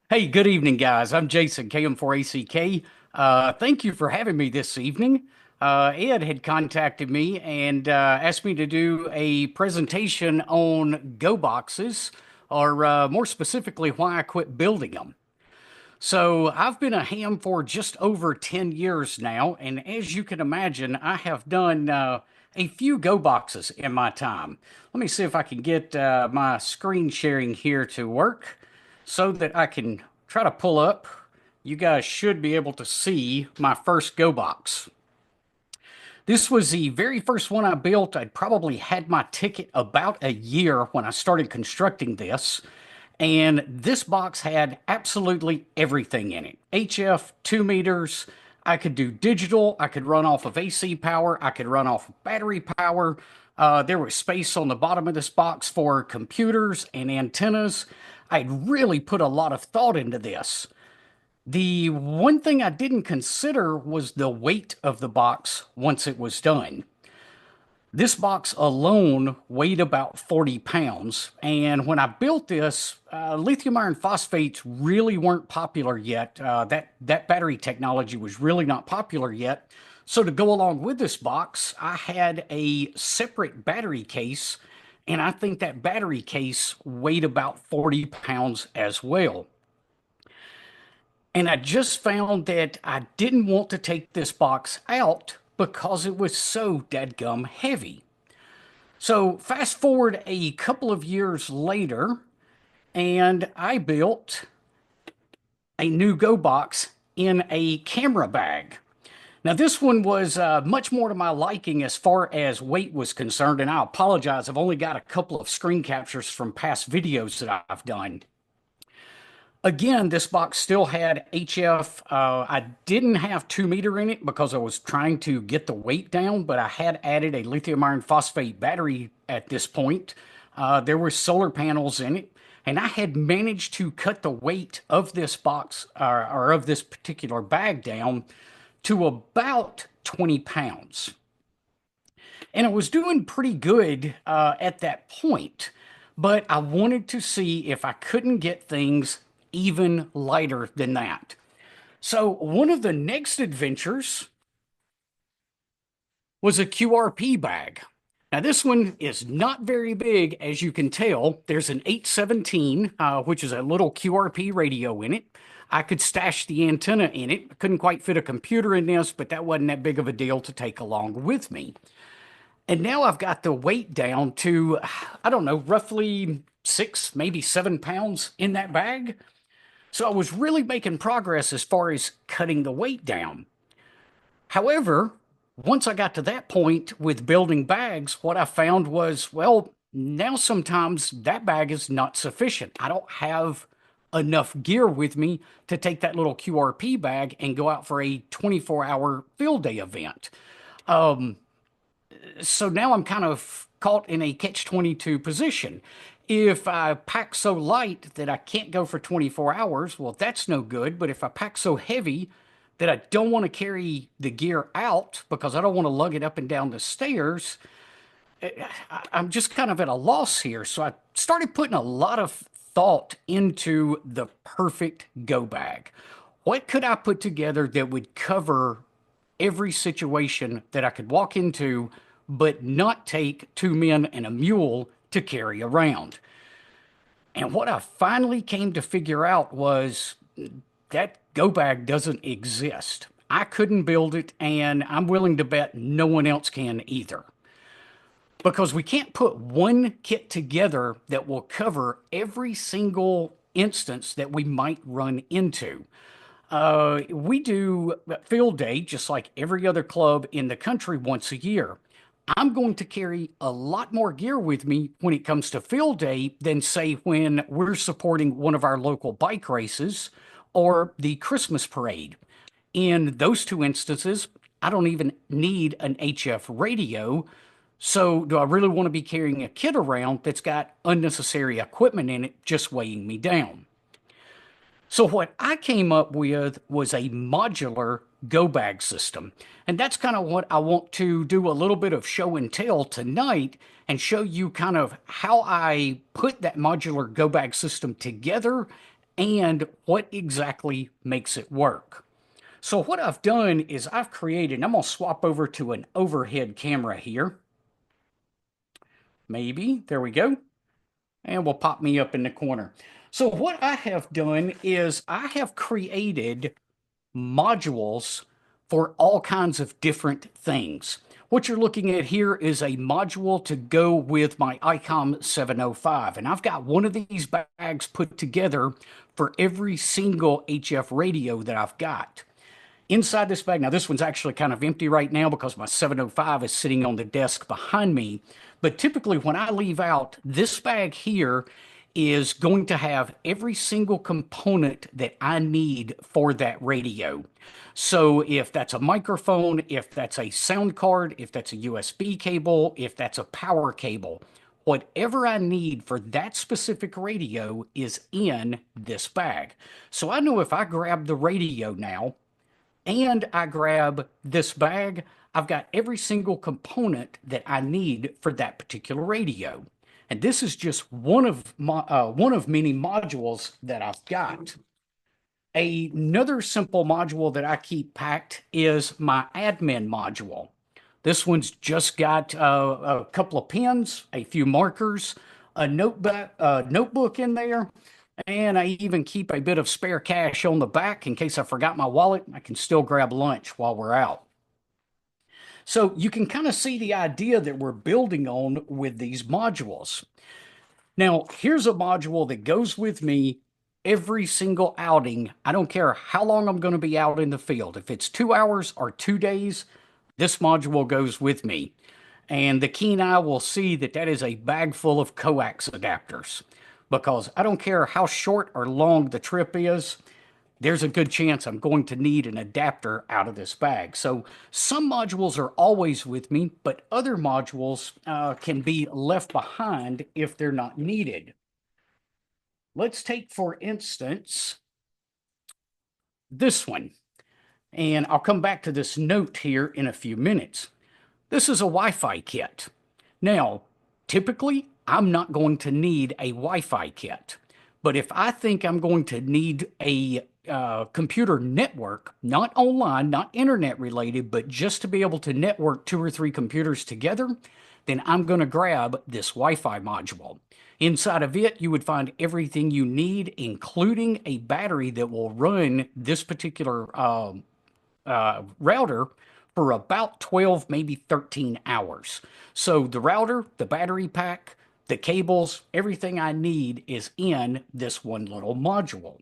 Hey, good evening, guys. I'm Jason, KM4ACK. Thank you for having me this evening. Ed had contacted me and asked me to do a presentation on Go boxes, or more specifically, why I quit building them. So I've been a ham for just over 10 years now, and as you can imagine, I have done a few Go boxes in my time. Let me see if I can get my screen sharing here to work so that I can try to pull up. You guys should be able to see my first Go box. This was the very first one I built. I'd probably had my ticket about a year when I started constructing this. And this box had absolutely everything in it. HF, 2 meters. I could do digital. I could run off of AC power. I could run off of battery power. There was space on the bottom of this box for computers and antennas. I'd really put a lot of thought into this. The one thing I didn't consider was the weight of the box once it was done. This box alone weighed about 40 pounds. And when I built this, lithium iron phosphates really weren't popular yet. That battery technology was really not popular yet. So to go along with this box, I had a separate battery case. And I think that battery case weighed about 40 pounds as well. And I just found that I didn't want to take this box out because it was so dadgum heavy. So fast forward a couple of years later, and I built a new Go box in a camera bag. Now, this one was much more to my liking as far as weight was concerned, and I apologize. I've only got a couple of screen captures from past videos that I've done. Again, this box still had HF. I didn't have 2 meter in it because I was trying to get the weight down, but I had added a lithium iron phosphate battery at this point. There were solar panels in it, and I had managed to cut the weight of this box or of this particular bag down to about 20 pounds. And I was doing pretty good at that point, but I wanted to see if I couldn't get things even lighter than that. So one of the next adventures was a QRP bag. Now this one is not very big, as you can tell. There's an 817, which is a little QRP radio in it. I could stash the antenna in it. I couldn't quite fit a computer in this, but that wasn't that big of a deal to take along with me. And now I've got the weight down to, I don't know, roughly 6, maybe 7 pounds in that bag. So I was really making progress as far as cutting the weight down. However, once I got to that point with building bags, what I found was, well, now sometimes that bag is not sufficient. I don't have enough gear with me to take that little QRP bag and go out for a 24-hour field day event. So now I'm kind of caught in a catch-22 position. If I pack so light that I can't go for 24 hours, well, that's no good. But if I pack so heavy that I don't want to carry the gear out because I don't want to lug it up and down the stairs, I'm just kind of at a loss here. So I started putting a lot of thought into the perfect go bag. What could I put together that would cover every situation that I could walk into, but not take 2 men and a mule to carry around? And what I finally came to figure out was that go bag doesn't exist. I couldn't build it, and I'm willing to bet no one else can either. Because we can't put one kit together that will cover every single instance that we might run into. We do field day just like every other club in the country once a year. I'm going to carry a lot more gear with me when it comes to field day than, say, when we're supporting one of our local bike races or the Christmas parade. In those two instances, I don't even need an HF radio. So, do I really want to be carrying a kit around that's got unnecessary equipment in it just weighing me down? So what I came up with was a modular go bag system. And that's kind of what I want to do a little bit of show and tell tonight and show you kind of how I put that modular go bag system together and what exactly makes it work. So what I've done is I've created, and I'm going to swap over to an overhead camera here. Maybe, there we go. And we'll pop me up in the corner. So what I have done is I have created modules for all kinds of different things. What you're looking at here is a module to go with my ICOM 705. And I've got one of these bags put together for every single HF radio that I've got. Inside this bag, now this one's actually kind of empty right now because my 705 is sitting on the desk behind me. But typically when I leave out, this bag here is going to have every single component that I need for that radio. So if that's a microphone, if that's a sound card, if that's a USB cable, if that's a power cable, whatever I need for that specific radio is in this bag. So I know if I grab the radio now, and I grab this bag, I've got every single component that I need for that particular radio. And this is just one of many modules that I've got. Another simple module that I keep packed is my admin module. This one's just got a couple of pens, a few markers, a notebook in there, and I even keep a bit of spare cash on the back in case I forgot my wallet. I can still grab lunch while we're out. So you can kind of see the idea that we're building on with these modules. Now, here's a module that goes with me every single outing. I don't care how long I'm going to be out in the field. If it's 2 hours or 2 days, this module goes with me. And the keen eye will see that that is a bag full of coax adapters, because I don't care how short or long the trip is, there's a good chance I'm going to need an adapter out of this bag. So some modules are always with me, but other modules can be left behind if they're not needed. Let's take, for instance, this one. And I'll come back to this note here in a few minutes. This is a Wi-Fi kit. Now, typically, I'm not going to need a Wi-Fi kit. But if I think I'm going to need a computer network, not online, not internet related, but just to be able to network 2 or 3 computers together, then I'm going to grab this Wi-Fi module. Inside of it, you would find everything you need, including a battery that will run this particular router for about 12, maybe 13 hours. So the router, the battery pack, the cables, everything I need is in this one little module.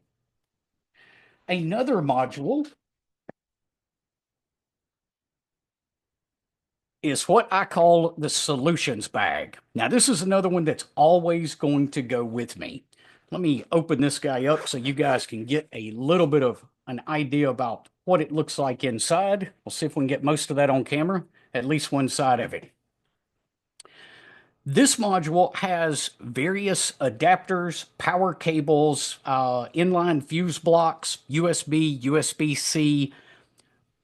Another module is what I call the solutions bag. Now, this is another one that's always going to go with me. Let me open this guy up so you guys can get a little bit of an idea about what it looks like inside. We'll see if we can get most of that on camera, at least one side of it. This module has various adapters, power cables, inline fuse blocks, USB, USB-C,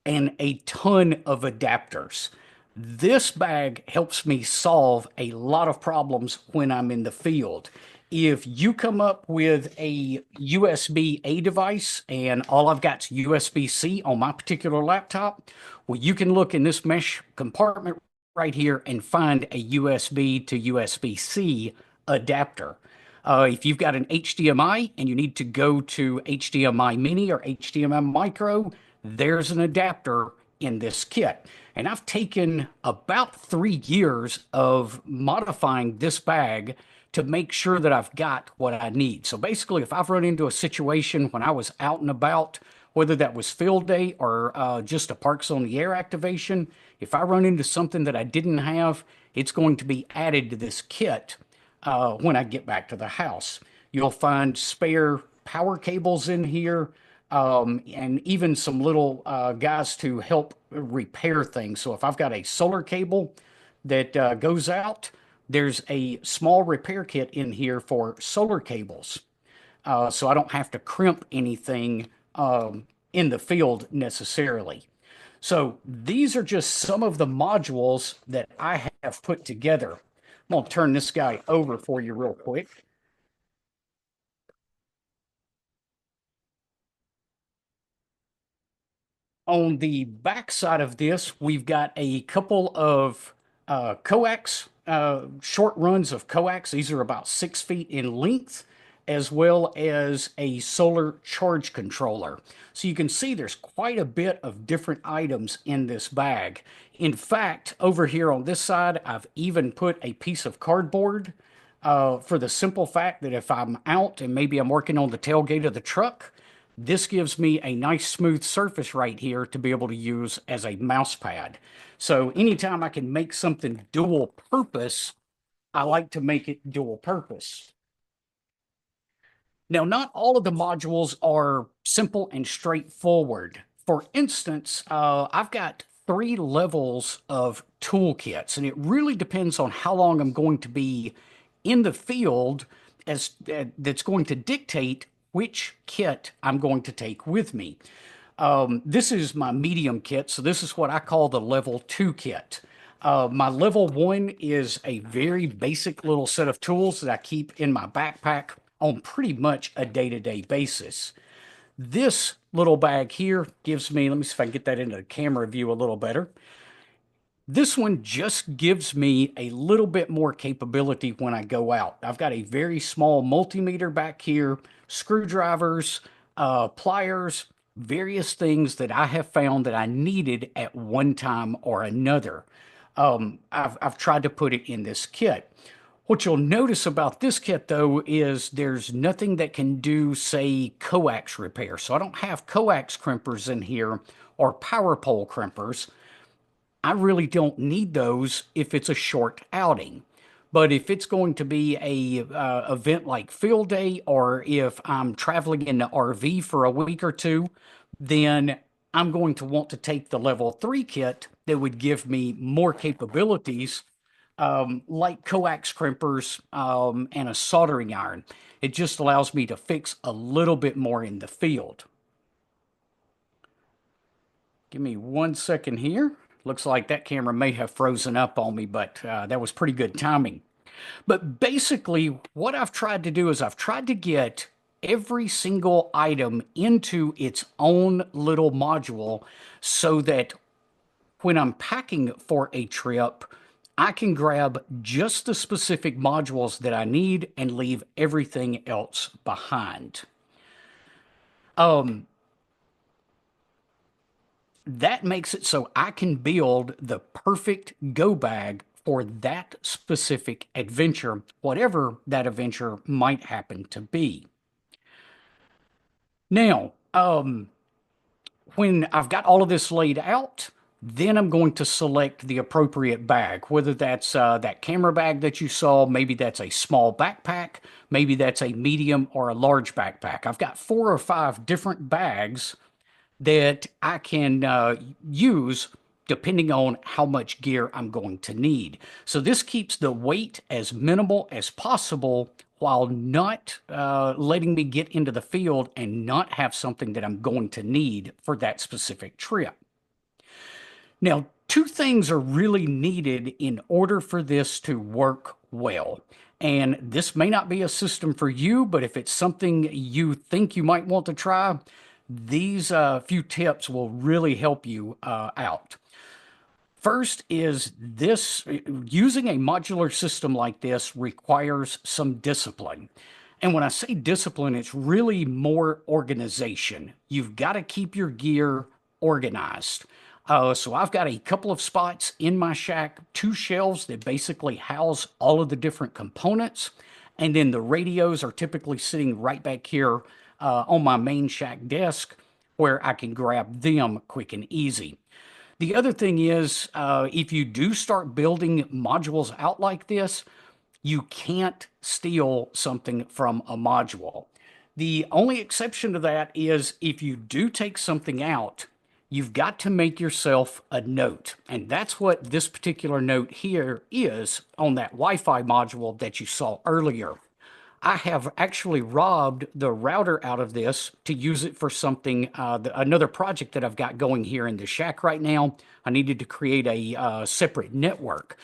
and a ton of adapters. This bag helps me solve a lot of problems when I'm in the field. If you come up with a USB-A device and all I've got is USB-C on my particular laptop, well, you can look in this mesh compartment right here and find a USB to USB-C adapter. If you've got an HDMI and you need to go to HDMI mini or HDMI micro, there's an adapter in this kit. And I've taken about 3 years of modifying this bag to make sure that I've got what I need. So basically, if I've run into a situation when I was out and about, whether that was field day or just a Parks on the Air activation, if I run into something that I didn't have, it's going to be added to this kit when I get back to the house. You'll find spare power cables in here, and even some little guys to help repair things. So if I've got a solar cable that goes out, there's a small repair kit in here for solar cables. So I don't have to crimp anything in the field necessarily. So these are just some of the modules that I have put together. I'm going to turn this guy over for you real quick. On the back side of this, we've got a couple of coax, short runs of coax. These are about 6 feet in length, as well as a solar charge controller. So you can see there's quite a bit of different items in this bag. In fact, over here on this side, I've even put a piece of cardboard for the simple fact that if I'm out and maybe I'm working on the tailgate of the truck, this gives me a nice smooth surface right here to be able to use as a mouse pad. So anytime I can make something dual purpose, I like to make it dual purpose. Now, not all of the modules are simple and straightforward. For instance, I've got 3 levels of toolkits, and it really depends on how long I'm going to be in the field as that's going to dictate which kit I'm going to take with me. This is my medium kit, so this is what I call the level 2 kit. My level 1 is a very basic little set of tools that I keep in my backpack on pretty much a day-to-day basis. This little bag here gives me, let me see if I can get that into the camera view a little better. This one just gives me a little bit more capability when I go out. I've got a very small multimeter back here, screwdrivers, pliers, various things that I have found that I needed at one time or another. I've tried to put it in this kit. What you'll notice about this kit, though, is there's nothing that can do, say, coax repair. So I don't have coax crimpers in here or power pole crimpers. I really don't need those if it's a short outing. But if it's going to be a event like field day, or if I'm traveling in the RV for a week or two, then I'm going to want to take the level 3 kit that would give me more capabilities, like coax crimpers and a soldering iron. It just allows me to fix a little bit more in the field. Give me 1 second here. Looks like that camera may have frozen up on me, but that was pretty good timing. But basically, what I've tried to do is I've tried to get every single item into its own little module so that when I'm packing for a trip, I can grab just the specific modules that I need and leave everything else behind. That makes it so I can build the perfect go bag for that specific adventure, whatever that adventure might happen to be. Now, when I've got all of this laid out, then I'm going to select the appropriate bag, whether that's that camera bag that you saw, maybe that's a small backpack, maybe that's a medium or a large backpack. I've got 4 or 5 different bags that I can use depending on how much gear I'm going to need. So this keeps the weight as minimal as possible while not letting me get into the field and not have something that I'm going to need for that specific trip. Now, 2 things are really needed in order for this to work well. And this may not be a system for you, but if it's something you think you might want to try, these few tips will really help you out. First is this, using a modular system like this requires some discipline. And when I say discipline, it's really more organization. You've got to keep your gear organized. So I've got a couple of spots in my shack, 2 shelves that basically house all of the different components. And then the radios are typically sitting right back here on my main shack desk where I can grab them quick and easy. The other thing is, if you do start building modules out like this, you can't steal something from a module. The only exception to that is if you do take something out, you've got to make yourself a note. And that's what this particular note here is on that Wi-Fi module that you saw earlier. I have actually robbed the router out of this to use it for something, another project that I've got going here in the shack right now. I needed to create a separate network,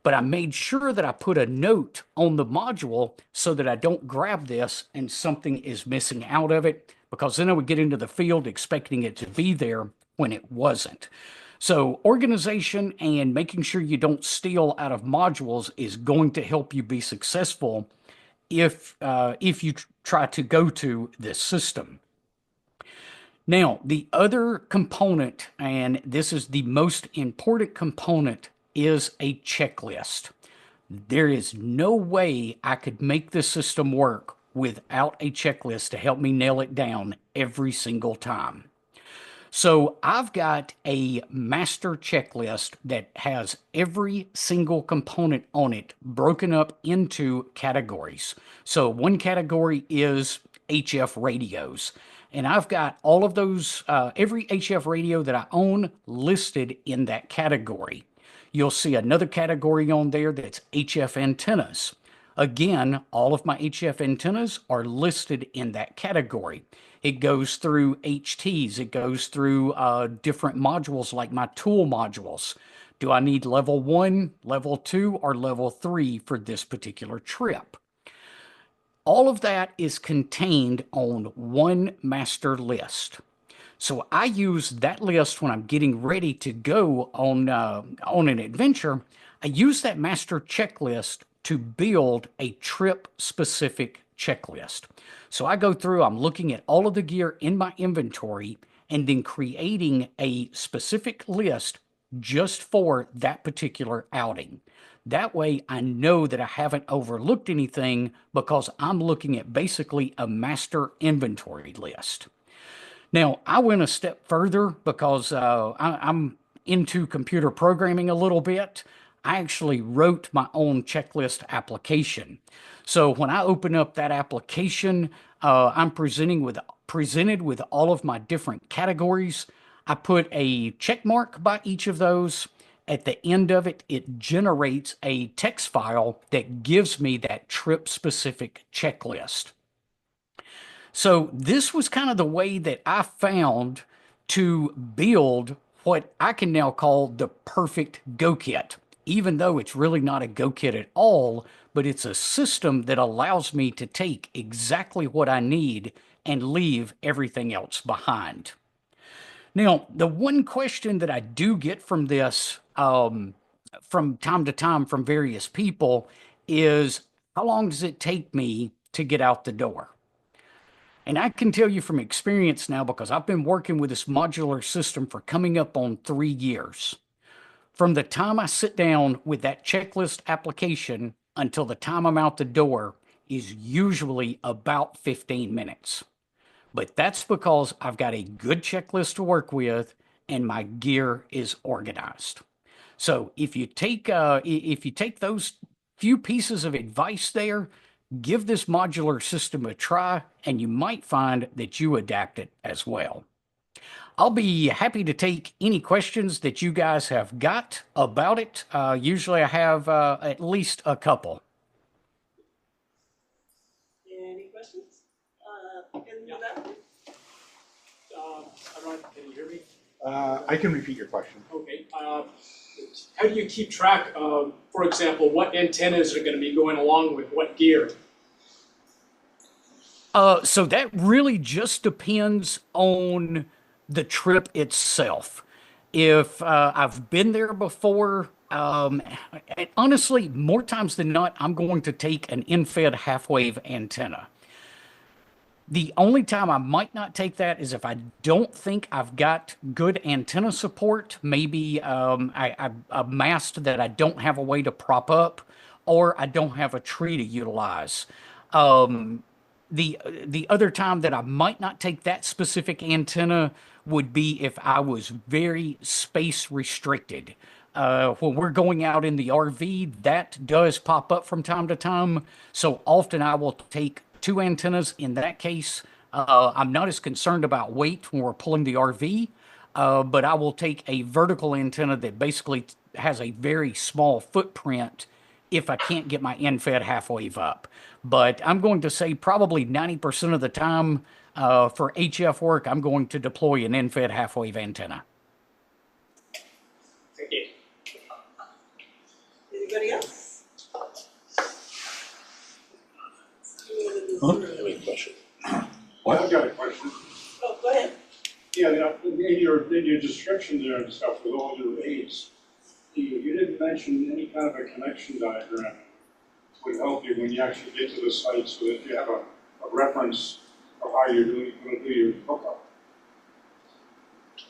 but I made sure that I put a note on the module so that I don't grab this and something is missing out of it, because then I would get into the field expecting it to be there when it wasn't. So organization and making sure you don't steal out of modules is going to help you be successful if you try to go to this system. Now, the other component, and this is the most important component, is a checklist. There is no way I could make this system work without a checklist to help me nail it down every single time. So I've got a master checklist that has every single component on it broken up into categories. So one category is HF radios. And I've got all of those, every HF radio that I own listed in that category. You'll see another category on there that's HF antennas. Again, all of my HF antennas are listed in that category. It goes through HTs. It goes through different modules like my tool modules. Do I need level 1, level 2, or level 3 for this particular trip? All of that is contained on one master list. So I use that list when I'm getting ready to go on an adventure. I use that master checklist to build a trip-specific checklist. So I go through, I'm looking at all of the gear in my inventory and then creating a specific list just for that particular outing. That way I know that I haven't overlooked anything because I'm looking at basically a master inventory list. Now, I went a step further because I'm into computer programming a little bit. I actually wrote my own checklist application. So when I open up that application, I'm presented with all of my different categories. I put a check mark by each of those. At the end of it, it generates a text file that gives me that trip-specific checklist. So this was kind of the way that I found to build what I can now call the perfect Go Kit, even though it's really not a Go Kit at all, but it's a system that allows me to take exactly what I need and leave everything else behind. Now, the one question that I do get from this from time to time from various people is how long does it take me to get out the door? And I can tell you from experience now, because I've been working with this modular system for coming up on 3 years. From the time I sit down with that checklist application until the time I'm out the door is usually about 15 minutes. But that's because I've got a good checklist to work with and my gear is organized. So if you take those few pieces of advice there, give this modular system a try, and you might find that you adapt it as well. I'll be happy to take any questions that you guys have got about it. Usually I have at least a couple. Any questions? In the back? I don't know, can you hear me? I can repeat your question. Okay. How do you keep track of, for example, what antennas are going to be going along with what gear? So that really just depends on the trip itself. If I've been there before, and honestly, more times than not, I'm going to take an in-fed half-wave antenna. The only time I might not take that is if I don't think I've got good antenna support, maybe a mast that I don't have a way to prop up, or I don't have a tree to utilize. The other time that I might not take that specific antenna would be if I was very space restricted. When we're going out in the RV, that does pop up from time to time. So often I will take two antennas in that case. I'm not as concerned about weight when we're pulling the RV, but I will take a vertical antenna that basically has a very small footprint if I can't get my in-fed half-wave up. But I'm going to say probably 90% of the time for HF work, I'm going to deploy an in-fed half-wave antenna. Thank you. Anybody else? I have a question. What? I've got a question. Oh, go ahead. Yeah, the in your description there and stuff with all your aids, you didn't mention any kind of a connection diagram would help you when you actually get to the site so that you have a reference of how you're going to do your hookup.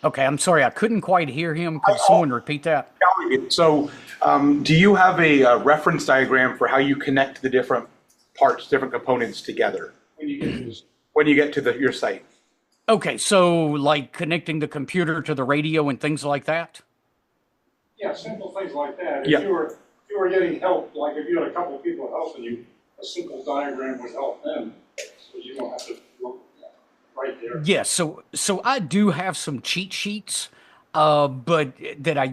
Okay, I'm sorry, I couldn't quite hear him. Could someone repeat that? So, do you have a reference diagram for how you connect the different parts, different components together When you get to this, when you get to your site? Okay, so like connecting the computer to the radio and things like that? yeah, simple things like that. Yeah. If you were getting help, like if you had a couple of people helping you, a simple diagram would help them, so you don't have to look right there. Yes, so I do have some cheat sheets, but that I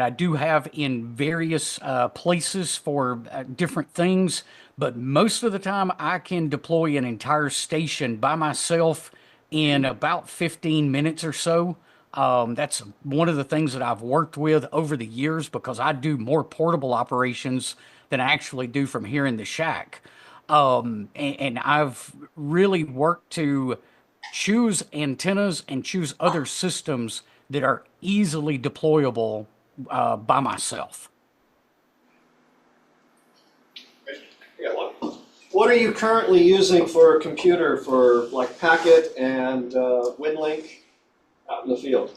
do have in various places for different things. But most of the time, I can deploy an entire station by myself in about 15 minutes or so. That's one of the things that I've worked with over the years because I do more portable operations than I actually do from here in the shack. And I've really worked to choose antennas and choose other systems that are easily deployable by myself. What are you currently using for a computer for like Packet and WinLink out in the field?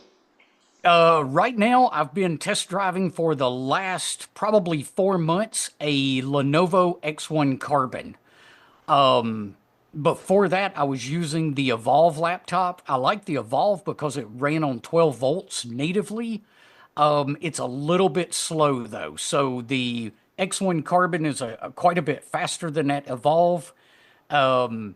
Right now, I've been test driving for the last probably 4 months a Lenovo X1 Carbon. Before that, I was using the Evolve laptop. I like the Evolve because it ran on 12 volts natively. It's a little bit slow though. So the X1 Carbon is quite a bit faster than that Evolve. The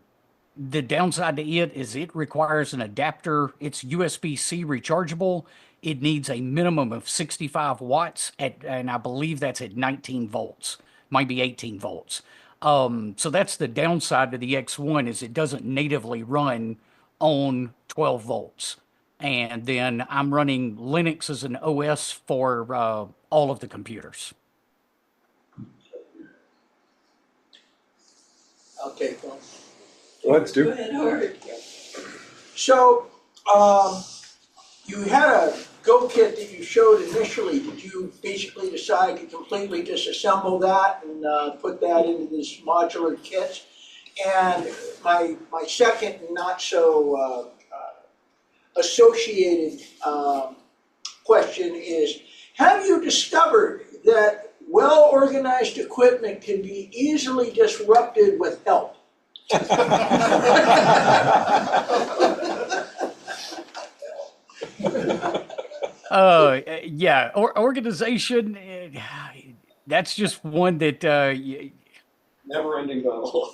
downside to it is it requires an adapter. It's USB-C rechargeable. It needs a minimum of 65 watts and I believe that's at 19 volts, might be 18 volts. So that's the downside to the X1 is it doesn't natively run on 12 volts. And then I'm running Linux as an OS for all of the computers. Okay, Phil. Let's Go do. ahead, Howard. So, you had a Go kit that you showed initially. Did you basically decide to completely disassemble that and put that into this modular kit? And my second, not so associated question is, have you discovered that well-organized equipment can be easily disrupted with help? Yeah, organization, that's just one that, Never-ending battle.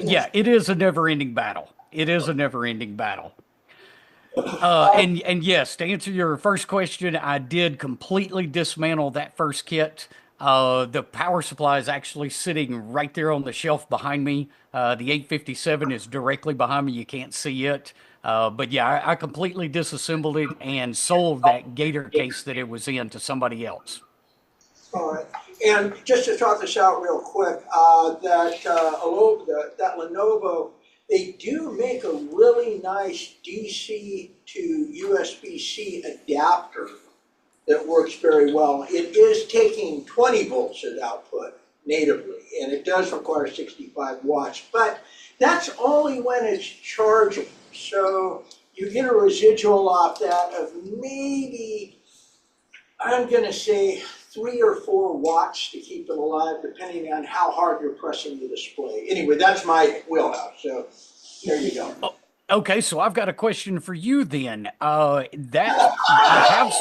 yeah, it is a never-ending battle. It is a never-ending battle. And yes, to answer your first question, I did completely dismantle that first kit. The power supply is actually sitting right there on the shelf behind me. The 857 is directly behind me. You can't see it. But yeah, I completely disassembled it and sold that Gator case that it was in to somebody else. All right, and just to talk this out real quick, that Lenovo, they do make a really nice DC to USB-C adapter that works very well. It is taking 20 volts as output natively, and it does require 65 watts, but that's only when it's charging. So you get a residual off that of maybe, I'm gonna say 3 or 4 watts to keep it alive, depending on how hard you're pressing the display. Anyway, that's my wheelhouse, so there you go. Okay, so I've got a question for you then. That I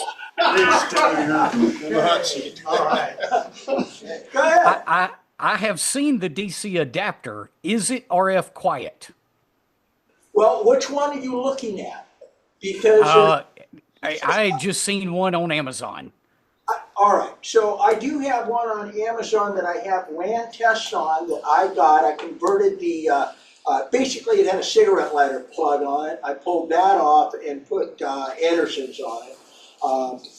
All right. Go ahead. I have seen the DC adapter. Is it RF quiet? Well, which one are you looking at? Because I had just seen one on Amazon. all right, so I do have one on Amazon that I have ran tests on that I got. I converted the, basically it had a cigarette lighter plug on it. I pulled that off and put Anderson's on it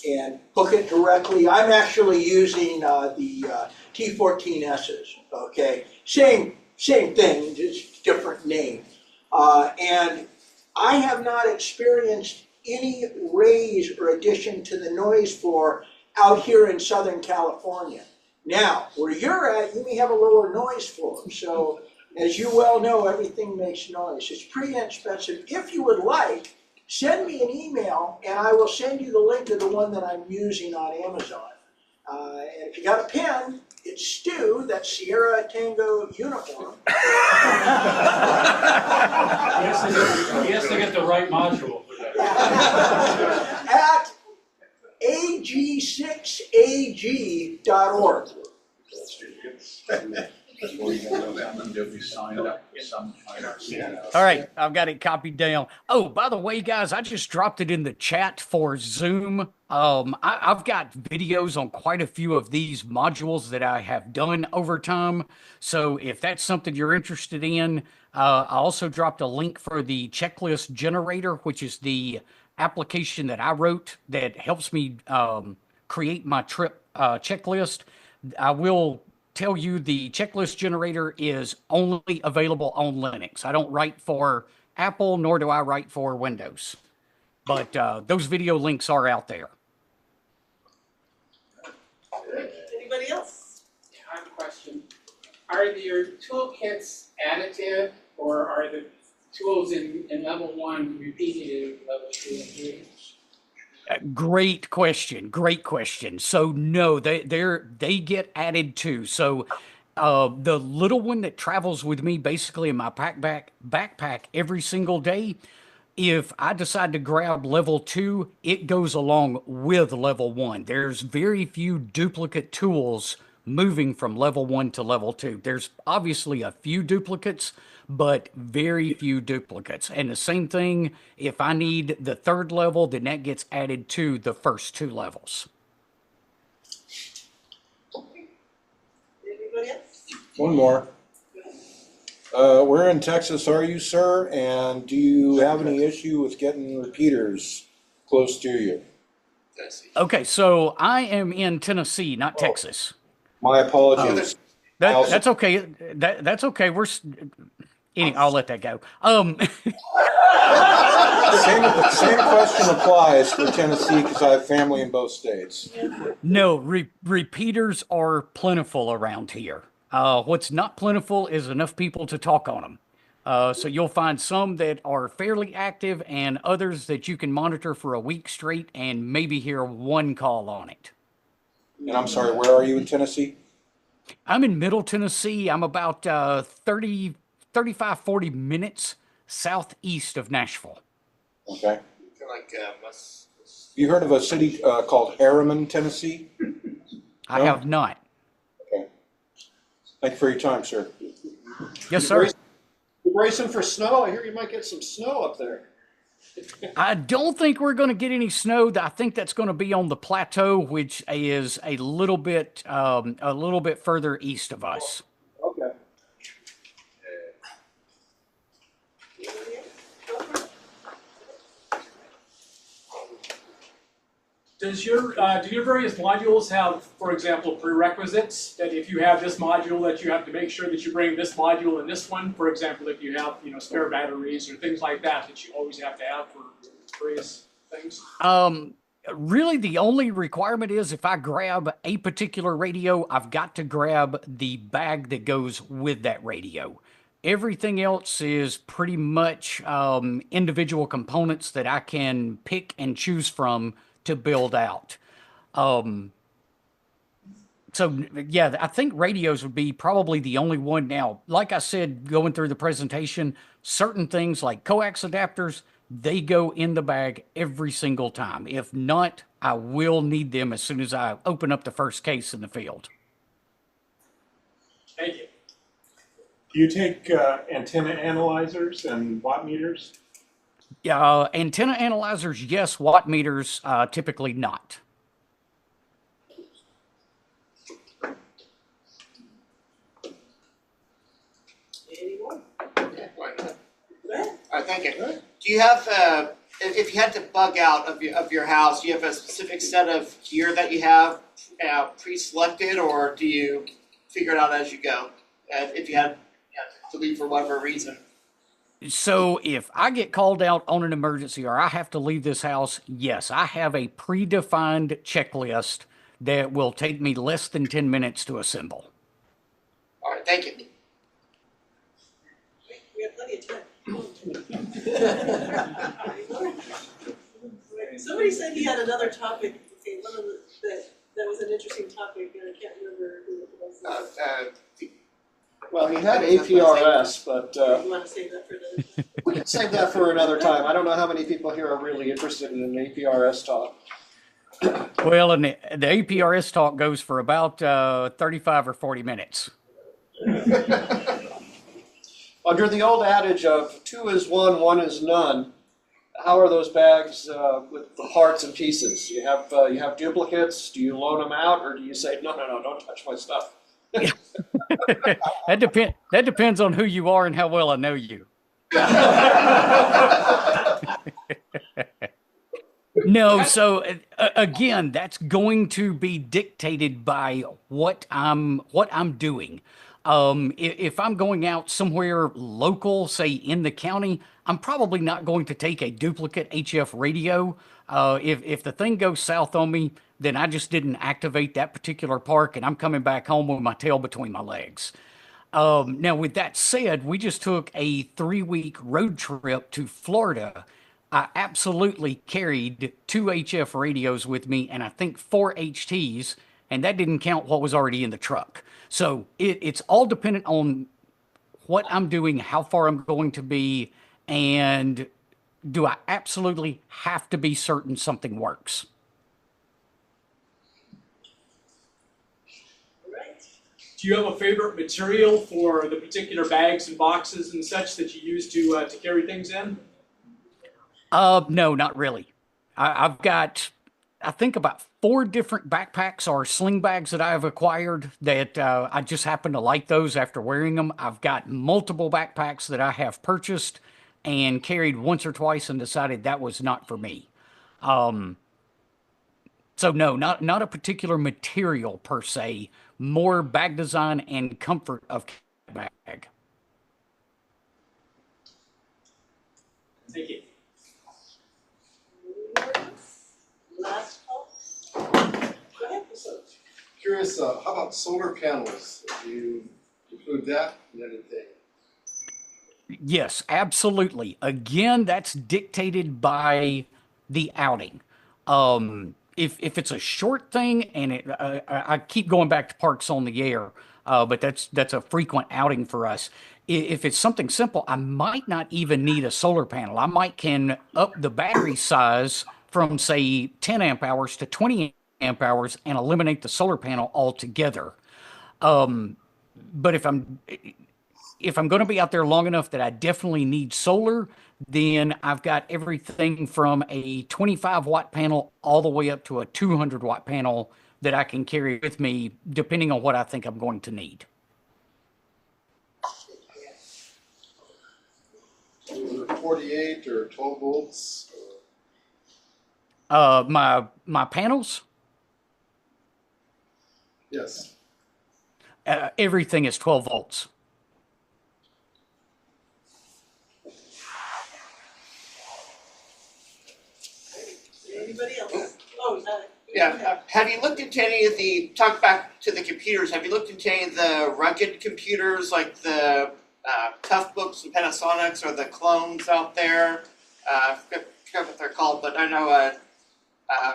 and hook it directly. I'm actually using the T14S's, okay? Same thing, just different name. And I have not experienced any raise or addition to the noise floor out here in Southern California. Now, where you're at, you may have a lower noise floor. So as you well know, everything makes noise. It's pretty inexpensive. If you would like, send me an email and I will send you the link to the one that I'm using on Amazon. And if you got a pen, it's Stu, that's Sierra Tango Uniform. He has to get the right module for that. At ag6ag.org. All right, I've got it copied down. Oh, by the way, guys, I just dropped it in the chat for Zoom. I've got videos on quite a few of these modules that I have done over time. So if that's something you're interested in, I also dropped a link for the checklist generator, which is the application that I wrote that helps me create my trip checklist. I will tell you the checklist generator is only available on Linux. I don't write for Apple, nor do I write for Windows. But those video links are out there. Anybody else? I have a question. Are your toolkits additive, or are the tools in level 1 repeated in level 2 and 3? Great question. Great question. So no, they get added too. So the little one that travels with me basically in my backpack every single day, if I decide to grab level 2, it goes along with level 1. There's very few duplicate tools moving from level 1 to level 2. There's obviously a few duplicates, but very few duplicates. And the same thing, if I need the 3rd level, then that gets added to the first 2 levels. Anybody else? One more. Where in Texas are you, sir? And do you have any issue with getting repeaters close to you? Okay, so I am in Tennessee, not Texas. My apologies. That's okay. That's okay. I'll let that go. Same question applies for Tennessee because I have family in both states. No, repeaters are plentiful around here. What's not plentiful is enough people to talk on them. So you'll find some that are fairly active and others that you can monitor for a week straight and maybe hear one call on it. And I'm sorry, where are you in Tennessee? I'm in Middle Tennessee. I'm about 35, 40 minutes southeast of Nashville. Okay. You heard of a city called Harriman, Tennessee? I No? have not. Okay. Thank you for your time, sir. Yes, sir. You bracing for snow? I hear you might get some snow up there. I don't think we're going to get any snow. I think that's going to be on the plateau, which is a little bit further east of us. Okay. Do your various modules have, for example, prerequisites that if you have this module that you have to make sure that you bring this module and this one? For example, if you have, spare batteries or things like that you always have to have for various things? Really, the only requirement is if I grab a particular radio, I've got to grab the bag that goes with that radio. Everything else is pretty much individual components that I can pick and choose from to build out. So yeah, I think radios would be probably the only one now. Like I said, going through the presentation, certain things like coax adapters, they go in the bag every single time. If not, I will need them as soon as I open up the first case in the field. Thank you. Do you take antenna analyzers and watt meters? Antenna analyzers, yes. Watt meters, typically not. Anyone? Why not? Go ahead. All right, thank you. Do you have, if you had to bug out of your house, do you have a specific set of gear that you have pre-selected, or do you figure it out as you go? If you had to leave for whatever reason? So if I get called out on an emergency or I have to leave this house, yes, I have a predefined checklist that will take me less than 10 minutes to assemble. All right, thank you. We have plenty of time. Somebody said he had another topic, okay, one of the, that was an interesting topic, and I can't remember who it was. Well, he had APRS, but You wanna save that for the, we can save that for another time. I don't know how many people here are really interested in an APRS talk. Well, and the APRS talk goes for about 35 or 40 minutes. Under the old adage of 2 is 1, 1 is none, how are those bags with the parts and pieces? You have duplicates, do you loan them out, or do you say, no, don't touch my stuff? That depends on who you are and how well I know you. No, so again, that's going to be dictated by what I'm doing. If I'm going out somewhere local, say in the county, I'm probably not going to take a duplicate HF radio. If the thing goes south on me, then I just didn't activate that particular park, and I'm coming back home with my tail between my legs. Now, with that said, we just took a 3-week road trip to Florida. I absolutely carried 2 HF radios with me and I think 4 HTs, and that didn't count what was already in the truck. So it's all dependent on what I'm doing, how far I'm going to be, and do I absolutely have to be certain something works? right? Do you have a favorite material for the particular bags and boxes and such that you use to carry things in? No, not really. I've got, I think about 4 different backpacks or sling bags that I have acquired that I just happen to like those after wearing them. I've got multiple backpacks that I have purchased and carried once or twice and decided that was not for me. So no, not a particular material per se, more bag design and comfort of bag. Thank you. Last call? Go ahead. Curious, how about solar panels? Do you include that in anything? Yes, absolutely. Again, that's dictated by the outing. If it's a short thing and I keep going back to parks on the air, but that's a frequent outing for us. If it's something simple, I might not even need a solar panel. I might can up the battery size from say 10 amp hours to 20 amp hours and eliminate the solar panel altogether. But if I'm going to be out there long enough that I definitely need solar, then I've got everything from a 25 watt panel all the way up to a 200 watt panel that I can carry with me depending on what I think I'm going to need. 48 or 12 volts? My panels, Yes. everything is 12 volts. Anybody else? Oh, Yeah, have you looked into any of the, talk back to the computers, have you looked into any of the rugged computers like the Toughbooks and Panasonics or the clones out there? I forget what they're called, but I know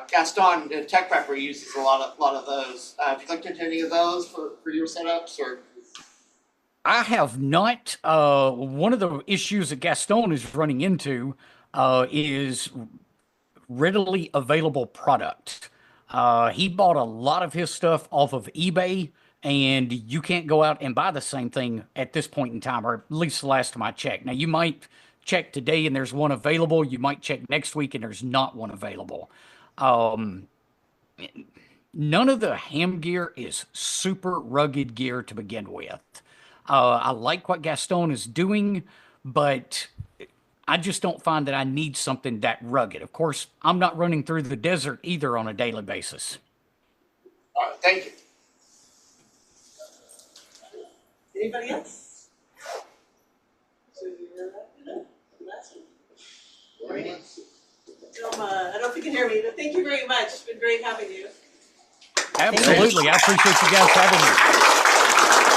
Gaston Tech Prepper uses a lot of those. Have you looked into any of those for your setups or? I have not. One of the issues that Gaston is running into is readily available product. He bought a lot of his stuff off of eBay, and you can't go out and buy the same thing at this point in time, or at least the last time I checked. Now, you might check today and there's one available. You might check next week and there's not one available. None of the ham gear is super rugged gear to begin with. I like what Gaston is doing, but I just don't find that I need something that rugged. Of course, I'm not running through the desert either on a daily basis. All right, thank you. anybody else? So you're I don't know if you can hear me, but thank you very much. It's been great having you. Absolutely. I appreciate you guys having me.